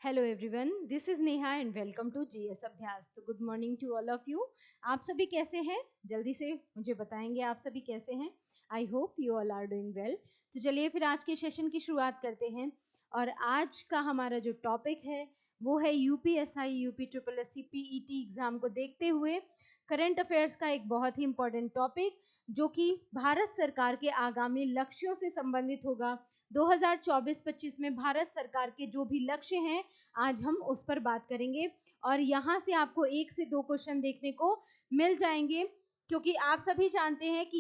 Hello everyone, this is Neha and welcome to GS Abhyas. तो good morning to all of you. आप सभी कैसे हैं? जल्दी से मुझे बताएंगे आप सभी कैसे हैं। I hope you all are doing well. तो चलिए फिर आज के सेशन की शुरुआत करते हैं। और आज का हमारा जो टॉपिक है वो है UPSI UP triple S C PET exam को देखते हुए करंट अफेयर्स का एक बहुत ही इंपॉर्टेंट टॉपिक जो कि भारत सरकार के आगामी लक्ष्यों से संबंधित होगा। 2024-25 में भारत सरकार के जो भी लक्ष्य हैं आज हम उस पर बात करेंगे। और यहाँ से आपको 1 से 2 क्वेश्चन देखने को मिल जाएंगे, क्योंकि आप सभी जानते हैं कि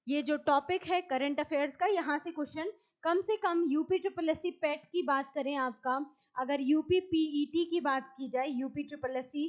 ये जो टॉपिक है करंट अफेयर्स का, यहाँ से कम यूपी ट्रिपल एस सी पेट की बात करें, आपका अगर यूपी पीईटी की बात की जाए, यूपी ट्रिपल एस सी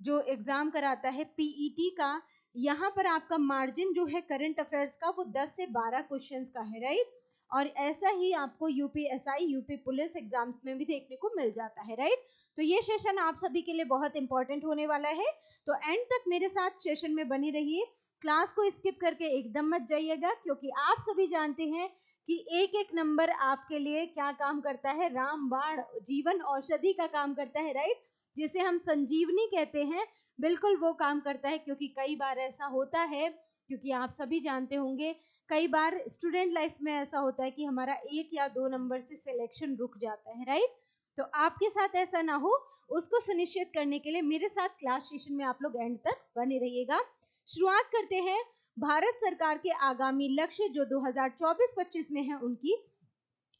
जो एग्जाम कराता है पीईटी का, यहाँ पर आपका मार्जिन जो है करंट अफेयर्स का वो 10 से 12 क्वेश्चंस का है, राइट। और ऐसा ही आपको यूपीएसआई यूपी पुलिस एग्जाम्स में भी देखने को मिल जाता है, राइट। तो ये सेशन आप सभी के लिए बहुत इंपॉर्टेंट होने वाला है, तो एंड तक मेरे साथ सेशन में बनी रहिए। क्लास को स्किप करके एकदम मत जाइएगा, क्योंकि आप सभी जानते हैं कि एक एक नंबर आपके लिए क्या काम करता है, रामबाण जीवन औषधि का काम करता है, राइट। जिसे हम संजीवनी कहते हैं, बिल्कुल वो काम करता है। क्योंकि कई बार ऐसा होता है, क्योंकि आप सभी जानते होंगे, कई बार स्टूडेंट लाइफ में ऐसा होता है कि हमारा 1 या 2 नंबर से सिलेक्शन रुक जाता है, राइट। तो आपके साथ ऐसा ना हो, उसको सुनिश्चित करने के लिए मेरे साथ क्लास सेशन में आप लोग एंड तक बने रहिएगा। शुरुआत करते हैं भारत सरकार के आगामी लक्ष्य जो 2024-25 में है उनकी।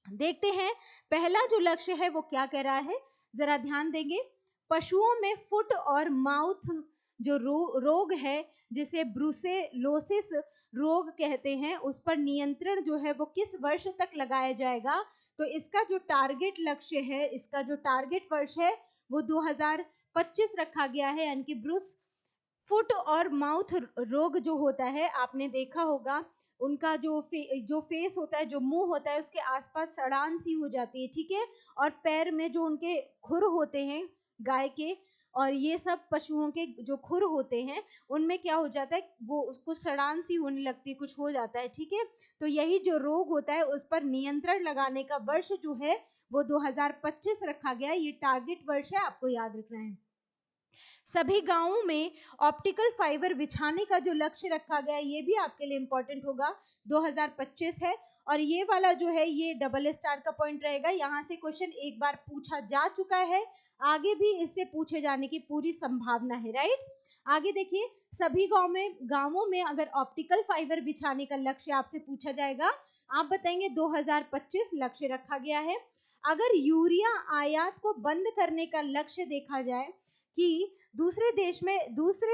देखते हैं पहला जो लक्ष्य है वो क्या कह रहा है, जरा ध्यान देंगे। पशुओं में फुट और माउथ जो रोग है, जिसे ब्रुसेलोसिस रोग कहते हैं, उस पर नियंत्रण जो है वो किस वर्ष तक लगाया जाएगा। तो इसका जो टारगेट लक्ष्य है, इसका जो टारगेट वर्ष है वो 2025 रखा गया है। यानी कि ब्रूस फुट और माउथ रोग जो होता है, आपने देखा होगा उनका जो फेस होता है, जो मुंह होता है, उसके आसपास सड़ान सी हो जाती है, ठीक है। और पैर में जो उनके खुर होते हैं गाय के, और ये सब पशुओं के जो खुर होते हैं, उनमें क्या हो जाता है, वो कुछ सड़ान सी होने लगती है, कुछ हो जाता है, ठीक है। तो यही जो रोग होता है उस पर नियंत्रण लगाने का वर्ष जो है वो 2025 रखा गया है। ये टारगेट वर्ष है, आपको याद रखना है। सभी गांवों में ऑप्टिकल फाइबर बिछाने का जो लक्ष्य रखा गया है, ये भी आपके लिए इंपॉर्टेंट होगा, 2025 है। और ये वाला जो है ये डबल स्टार का पॉइंट रहेगा। यहाँ से क्वेश्चन एक बार पूछा जा चुका है, आगे भी इससे पूछे जाने की पूरी संभावना है, राइट। आगे देखिए, सभी गांवों में अगर ऑप्टिकल फाइबर बिछाने का लक्ष्य आपसे पूछा जाएगा, आप बताएंगे 2025 लक्ष्य रखा गया है। अगर यूरिया आयात को बंद करने का लक्ष्य देखा जाए कि दूसरे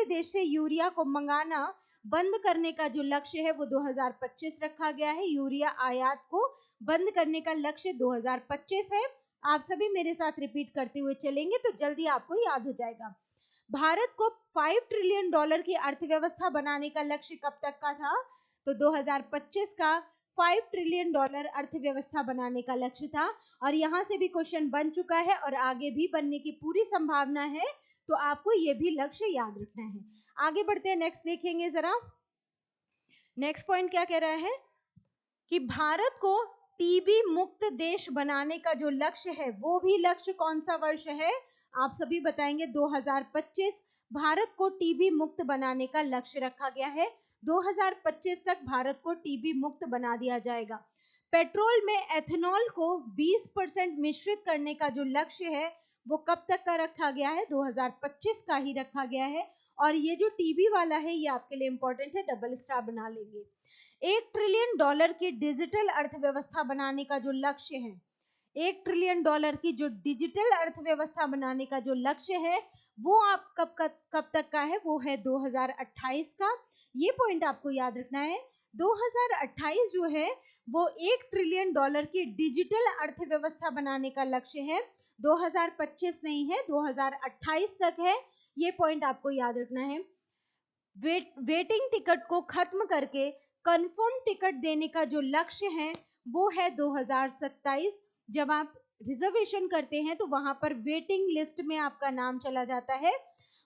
देश से यूरिया को मंगाना बंद करने का जो लक्ष्य है वो 2025 रखा गया है। यूरिया आयात को बंद करने का लक्ष्य 2025 है। आप सभी मेरे साथ रिपीट करते हुए चलेंगे तो जल्दी आपको याद हो जाएगा। भारत को $5 ट्रिलियन की अर्थव्यवस्था बनाने का लक्ष्य कब तक का था? तो 2025 का $5 ट्रिलियन अर्थव्यवस्था बनाने का लक्ष्य था। और यहाँ से भी क्वेश्चन बन चुका है और आगे भी बनने की पूरी संभावना है, तो आपको ये भी लक्ष्य याद रखना है। आगे बढ़ते हैं, नेक्स्ट देखेंगे जरा। नेक्स्ट पॉइंट क्या कह रहा है कि भारत को टीबी मुक्त देश बनाने का जो लक्ष्य है, वो भी लक्ष्य कौन सा वर्ष है? आप सभी बताएंगे 2025। भारत को टीबी मुक्त बनाने का लक्ष्य रखा गया है। 2025 तक भारत को टीबी मुक्त बना दिया जाएगा। पेट्रोल में एथेनॉल को 20% मिश्रित करने का जो लक्ष्य है वो कब तक का रखा गया है? 2025 का ही रखा गया है। और ये जो टीबी वाला है ये आपके लिए इंपॉर्टेंट है, डबल स्टार बना लेंगे। $1 ट्रिलियन की डिजिटल अर्थव्यवस्था बनाने का जो लक्ष्य है, $1 ट्रिलियन की जो डिजिटल अर्थव्यवस्था बनाने का जो लक्ष्य है वो आप कब तक का है? वो है 2028 का। ये पॉइंट आपको याद रखना है। 2028 जो है वो $1 ट्रिलियन की डिजिटल अर्थव्यवस्था बनाने का लक्ष्य है। 2025 नहीं है, 2028 तक है। ये पॉइंट आपको याद रखना है। वेटिंग टिकट को खत्म करके कंफर्म टिकट देने का जो लक्ष्य है वो है 2027। जब आप रिजर्वेशन करते हैं तो वहां पर वेटिंग लिस्ट में आपका नाम चला जाता है।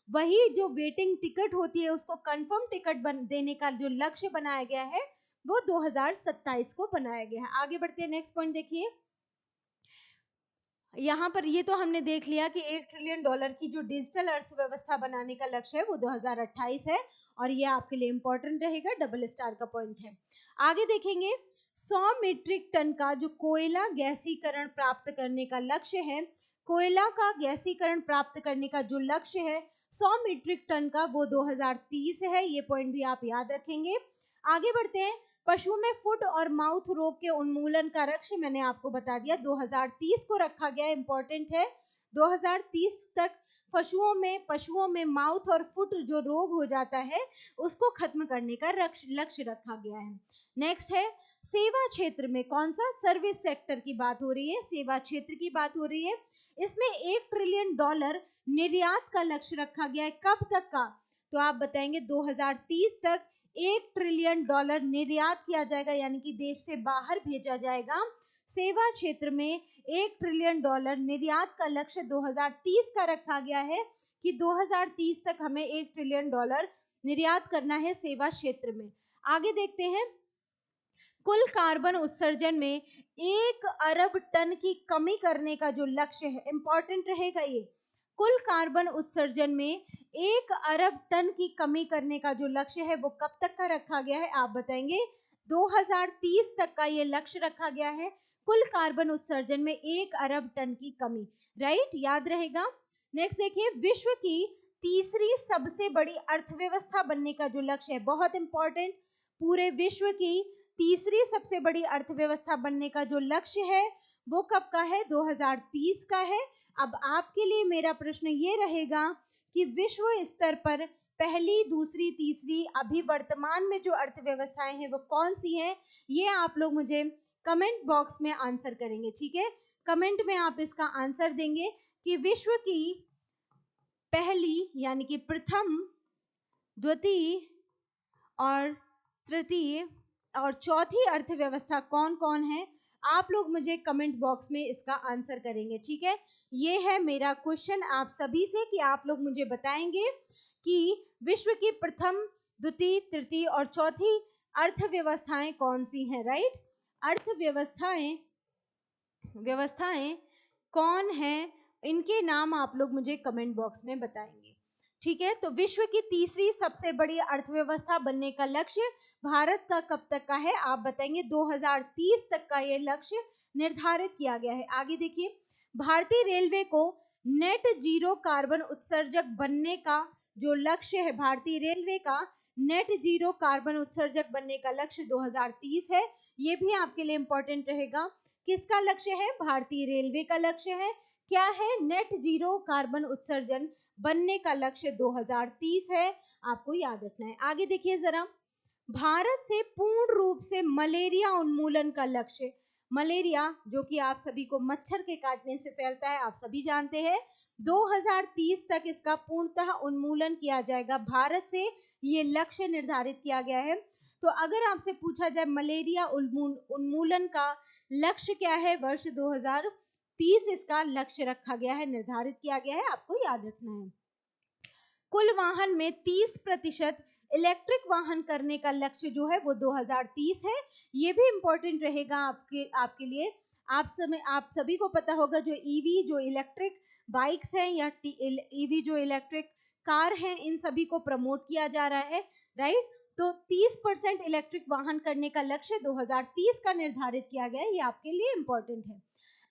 वही जो वेटिंग टिकट होती है उसको कंफर्म टिकट देने का जो लक्ष्य बनाया गया है वो 2027 को बनाया गया है। आगे बढ़ते हैं, नेक्स्ट पॉइंट देखिए। यहाँ पर ये तो हमने देख लिया कि $1 ट्रिलियन की जो डिजिटल अर्थव्यवस्था बनाने का लक्ष्य है वो 2028 है, और ये आपके लिए इंपॉर्टेंट रहेगा, डबल स्टार का पॉइंट है। आगे देखेंगे 100 मीट्रिक टन का जो कोयला गैसीकरण प्राप्त करने का लक्ष्य है, कोयला का गैसीकरण प्राप्त करने का जो लक्ष्य है 100 मीट्रिक टन का, वो 2030 है। ये पॉइंट भी आप याद रखेंगे। आगे बढ़ते हैं। पशुओं में फुट और माउथ रोग के उन्मूलन का लक्ष्य मैंने आपको बता दिया 2030 को रखा गया, इंपॉर्टेंट है। 2030 तक पशुओं में माउथ और फुट जो रोग हो जाता है उसको खत्म करने का लक्ष्य रखा गया है। नेक्स्ट है सेवा क्षेत्र में, कौन सा, सर्विस सेक्टर की बात हो रही है, सेवा क्षेत्र की बात हो रही है। इसमें $1 ट्रिलियन निर्यात का लक्ष्य रखा गया है, कब तक का, तो आप बताएंगे 2030 तक $1 ट्रिलियन निर्यात किया जाएगा, यानी कि देश से बाहर भेजा जाएगा। सेवा क्षेत्र में $1 ट्रिलियन निर्यात का लक्ष्य 2030 का रखा गया है कि 2030 तक हमें $1 ट्रिलियन निर्यात करना है सेवा क्षेत्र में। आगे देखते हैं, कुल कार्बन उत्सर्जन में 1 अरब टन की कमी करने का जो लक्ष्य है, इंपॉर्टेंट रहेगा ये, कुल कार्बन उत्सर्जन में 1 अरब टन की कमी करने का जो लक्ष्य है वो कब तक का रखा गया है, आप बताएंगे 2030 तक का ये लक्ष्य रखा गया है, कुल कार्बन उत्सर्जन में 1 अरब टन की कमी, राइट, याद रहेगा। नेक्स्ट देखिए, विश्व की तीसरी सबसे बड़ी अर्थव्यवस्था बनने का जो लक्ष्य है, बहुत इंपॉर्टेंट, पूरे विश्व की तीसरी सबसे बड़ी अर्थव्यवस्था बनने का जो लक्ष्य है वो कब का है, 2030 का है। अब आपके लिए मेरा प्रश्न ये रहेगा कि विश्व स्तर पर पहली, दूसरी, तीसरी अभी वर्तमान में जो अर्थव्यवस्थाएं हैं वो कौन सी हैं, ये आप लोग मुझे कमेंट बॉक्स में आंसर करेंगे, ठीक है। कमेंट में आप इसका आंसर देंगे कि विश्व की पहली यानी कि प्रथम, द्वितीय और तृतीय और चौथी अर्थव्यवस्था कौन कौन है, आप लोग मुझे कमेंट बॉक्स में इसका आंसर करेंगे, ठीक है। ये है मेरा क्वेश्चन आप सभी से कि आप लोग मुझे बताएंगे कि विश्व की प्रथम, द्वितीय, तृतीय और चौथी अर्थव्यवस्थाएं कौन सी हैं, राइट। अर्थव्यवस्थाएं कौन हैं, इनके नाम आप लोग मुझे कमेंट बॉक्स में बताएंगे, ठीक है। तो विश्व की तीसरी सबसे बड़ी अर्थव्यवस्था बनने का लक्ष्य भारत का कब तक का है, आप बताएंगे 2030 तक का ये लक्ष्य निर्धारित किया गया है। आगे देखिए, भारतीय रेलवे को नेट जीरो कार्बन उत्सर्जक बनने का जो लक्ष्य है, भारतीय रेलवे का नेट जीरो कार्बन उत्सर्जक बनने का लक्ष्य 2030 है। ये भी आपके लिए इंपॉर्टेंट रहेगा, किसका लक्ष्य है, भारतीय रेलवे का लक्ष्य है। क्या है, नेट जीरो कार्बन उत्सर्जन बनने का लक्ष्य 2030 है, आपको याद रखना है। आगे देखिए जरा, भारत से पूर्ण रूप से मलेरिया उन्मूलन का लक्ष्य, मलेरिया जो कि आप सभी को मच्छर के काटने से फैलता है, आप सभी जानते हैं, 2030 तक इसका पूर्णतः उन्मूलन किया जाएगा, भारत से ये लक्ष्य निर्धारित किया गया है। तो अगर आपसे पूछा जाए मलेरिया उन्मूलन का लक्ष्य क्या है, वर्ष 2030 इसका लक्ष्य रखा गया है, निर्धारित किया गया है, आपको याद रखना है। कुल वाहन में 30% इलेक्ट्रिक वाहन करने का लक्ष्य जो है वो 2030 है। ये भी इंपॉर्टेंट रहेगा आपके लिए। आप सभी को पता होगा जो ईवी, जो इलेक्ट्रिक बाइक्स हैं या ईवी जो इलेक्ट्रिक कार हैं, इन सभी को प्रमोट किया जा रहा है, राइट। तो 30% इलेक्ट्रिक वाहन करने का लक्ष्य 2030 का निर्धारित किया गया है, ये आपके लिए इंपॉर्टेंट है।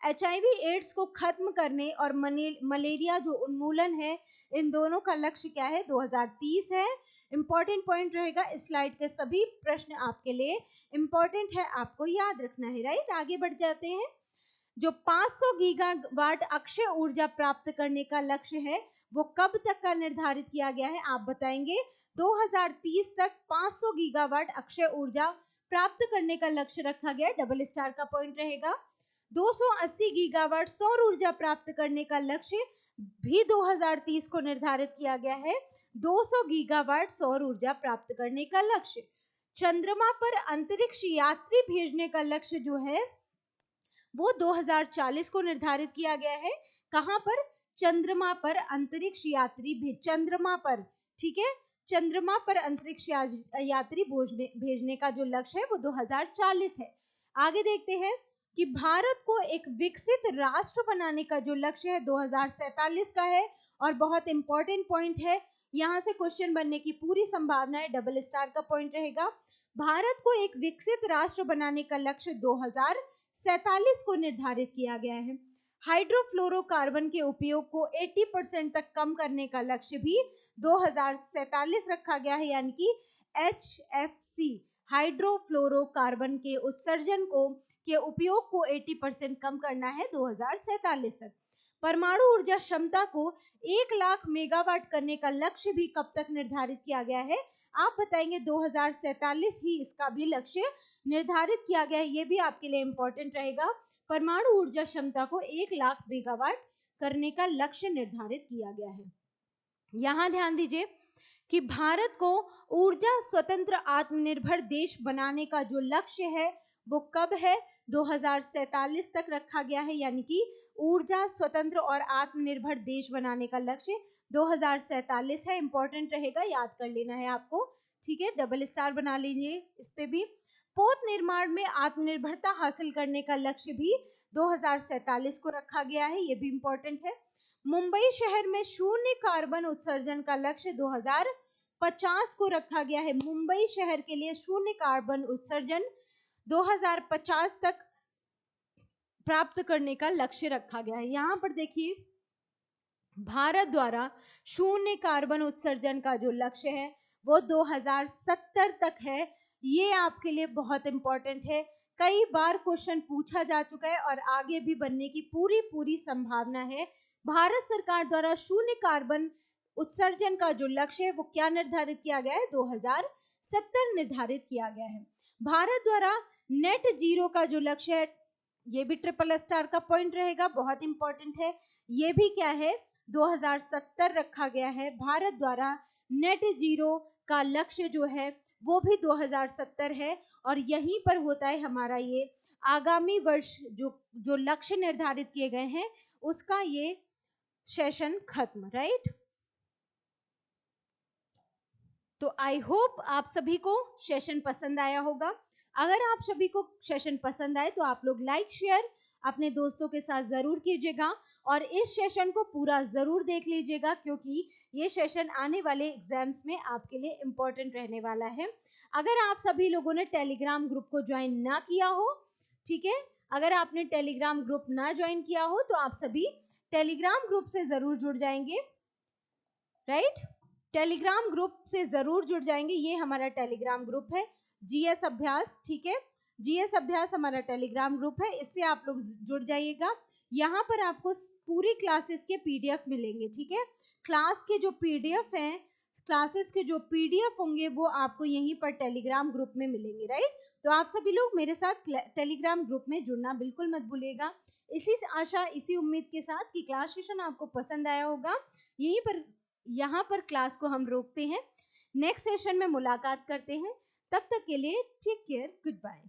HIV एड्स को खत्म करने और मलेरिया जो उन्मूलन है, इन दोनों का लक्ष्य क्या है, 2030 है। इंपॉर्टेंट पॉइंट रहेगा, इस स्लाइड के सभी प्रश्न आपके लिए इंपॉर्टेंट है, आपको याद रखना है, राइट। आगे बढ़ जाते हैं, जो 500 गीगावाट अक्षय ऊर्जा प्राप्त करने का लक्ष्य है वो कब तक का निर्धारित किया गया है, आप बताएंगे 2030 तक 500 गीगावाट अक्षय ऊर्जा प्राप्त करने का लक्ष्य रखा गया, डबल स्टार का पॉइंट रहेगा। 280 गीगावाट सौर ऊर्जा प्राप्त करने का लक्ष्य भी 2030 को निर्धारित किया गया है, 200 गीगावाट सौर ऊर्जा प्राप्त करने का लक्ष्य। चंद्रमा पर अंतरिक्ष यात्री भेजने का लक्ष्य जो है वो 2040 को निर्धारित किया गया है। कहां पर, चंद्रमा पर अंतरिक्ष यात्री चंद्रमा पर, ठीक है, चंद्रमा पर अंतरिक्ष यात्री भेजने का जो लक्ष्य है वो 2040 है। आगे देखते हैं, कि भारत को एक विकसित राष्ट्र बनाने का जो लक्ष्य है 2047 का है, और बहुत इंपॉर्टेंट पॉइंट है, यहाँ से क्वेश्चन बनने की पूरी संभावना है, डबल स्टार का पॉइंट रहेगा। भारत को एक विकसित राष्ट्र बनाने का लक्ष्य 2047 को निर्धारित किया गया है। हाइड्रोफ्लोरोकार्बन के उपयोग को 80% तक कम करने का लक्ष्य भी 2047 रखा गया है, यानी कि HFC हाइड्रोफ्लोरोकार्बन के उत्सर्जन के उपयोग को 80% कम करना है 2047 तक। परमाणु ऊर्जा क्षमता को 1 लाख मेगावाट करने का लक्ष्य भी कब तक निर्धारित किया गया है? आप बताएंगे 2047 ही इसका भी लक्ष्य निर्धारित किया गया है। ये भी आपके लिए इंपॉर्टेंट रहेगा। परमाणु ऊर्जा क्षमता को 1 लाख मेगावाट करने का लक्ष्य निर्धारित किया गया है। यहाँ ध्यान दीजिए कि भारत को ऊर्जा स्वतंत्र आत्मनिर्भर देश बनाने का जो लक्ष्य है वो कब है? 2047 तक रखा गया है, यानी कि ऊर्जा स्वतंत्र और आत्मनिर्भर देश बनाने का लक्ष्य 2047 है। इंपॉर्टेंट रहेगा, याद कर लेना है आपको, ठीक है, डबल स्टार बना लीजिए इस पे भी। पोत निर्माण में आत्मनिर्भरता हासिल करने का लक्ष्य भी 2047 को रखा गया है, ये भी इंपॉर्टेंट है। मुंबई शहर में शून्य कार्बन उत्सर्जन का लक्ष्य 2050 को रखा गया है। मुंबई शहर के लिए शून्य कार्बन उत्सर्जन 2050 तक प्राप्त करने का लक्ष्य रखा गया है। यहाँ पर देखिए, भारत द्वारा शून्य कार्बन उत्सर्जन का जो लक्ष्य है वो 2070 तक है। ये आपके लिए बहुत इंपॉर्टेंट है, कई बार क्वेश्चन पूछा जा चुका है और आगे भी बनने की पूरी संभावना है। भारत सरकार द्वारा शून्य कार्बन उत्सर्जन का जो लक्ष्य है वो क्या निर्धारित किया गया है? 2070 निर्धारित किया गया है। भारत द्वारा नेट जीरो का जो लक्ष्य है, ये भी ट्रिपल स्टार का पॉइंट रहेगा, बहुत इंपॉर्टेंट है। ये भी क्या है? 2070 रखा गया है। भारत द्वारा नेट जीरो का लक्ष्य जो है वो भी 2070 है, और यहीं पर होता है हमारा ये आगामी वर्ष जो लक्ष्य निर्धारित किए गए हैं उसका ये सेशन खत्म, राइट। तो आई होप आप सभी को सेशन पसंद आया होगा। अगर आप सभी को सेशन पसंद आए तो आप लोग लाइक शेयर अपने दोस्तों के साथ जरूर कीजिएगा, और इस सेशन को पूरा जरूर देख लीजिएगा, क्योंकि ये सेशन आने वाले एग्जाम्स में आपके लिए इम्पोर्टेंट रहने वाला है। अगर आप सभी लोगों ने टेलीग्राम ग्रुप को ज्वाइन ना किया हो, ठीक है, अगर आपने टेलीग्राम ग्रुप ना ज्वाइन किया हो तो आप सभी टेलीग्राम ग्रुप से जरूर जुड़ जाएंगे, राइट। टेलीग्राम ग्रुप से जरूर जुड़ जाएंगे। ये हमारा टेलीग्राम ग्रुप है जीएस अभ्यास, ठीक है, जीएस अभ्यास हमारा टेलीग्राम ग्रुप है, इससे आप लोग जुड़ जाइएगा। यहाँ पर आपको पूरी क्लासेस के पीडीएफ मिलेंगे, ठीक है। क्लास के जो पीडीएफ हैं, क्लासेस के जो पीडीएफ होंगे वो आपको यहीं पर टेलीग्राम ग्रुप में मिलेंगे, राइट। तो आप सभी लोग मेरे साथ टेलीग्राम ग्रुप में जुड़ना बिल्कुल मत भूलिएगा। इसी आशा, इसी उम्मीद के साथ कि क्लास सेशन आपको पसंद आया होगा, यहाँ पर क्लास को हम रोकते हैं। नेक्स्ट सेशन में मुलाकात करते हैं, तब तक के लिए टेक केयर, गुड बाय।